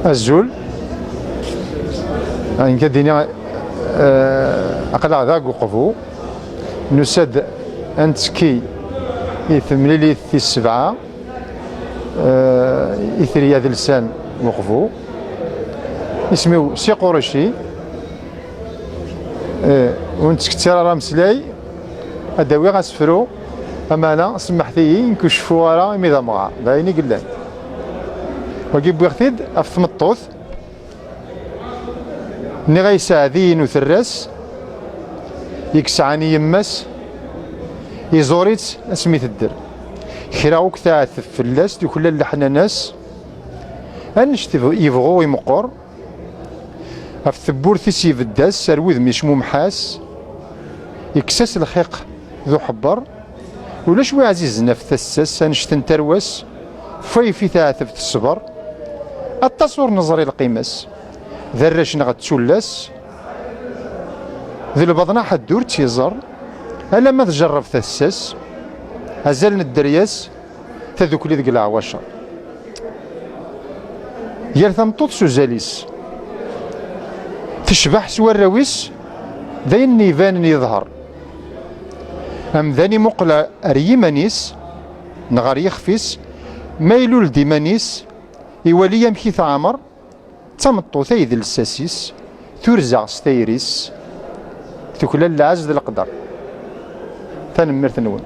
الزول إن كدينا أقلع ذاك وقفو نسد أنتكي يثملي في السبعة إثريا ذي لسان وقفو اسمه سي قرشي ونتكتر رامسلاي أداوي غاسفرو أمانة سمحتي نكشفو راه ميدا مغا بايني قلان وجيب وقتيد أفثم الطوث ني غيساعدين وثرس يكسعني يمس يزوريت اسمي تدر كراوك تعثف فلاس دو كل اللحنا ناس انش يبغو يمقر الثبور ثيسي بداس سروذ مشمو محاس يكسس الخيق ذو حبر ولا شوي عزيز نفث السس انش تنتروس في تعثف الصبر التصور نظري القيمس ذرش نغد تسولس ذي البضنا حدور تيزر ألا ما تجرب ثسس هزلنا الدرياس تذوك لي ذق العواشر يرثم طوط سوزاليس تشبح سوى الرويس ذي النيفان يظهر أم ذاني مقلع ريمانيس نغار يخفيس مايلو لديمانيس يولي يمشي ثعمر تمطو ثيذ الساسيس ترزع ستيريس تكلا العز ذي القدر تنمرت نون.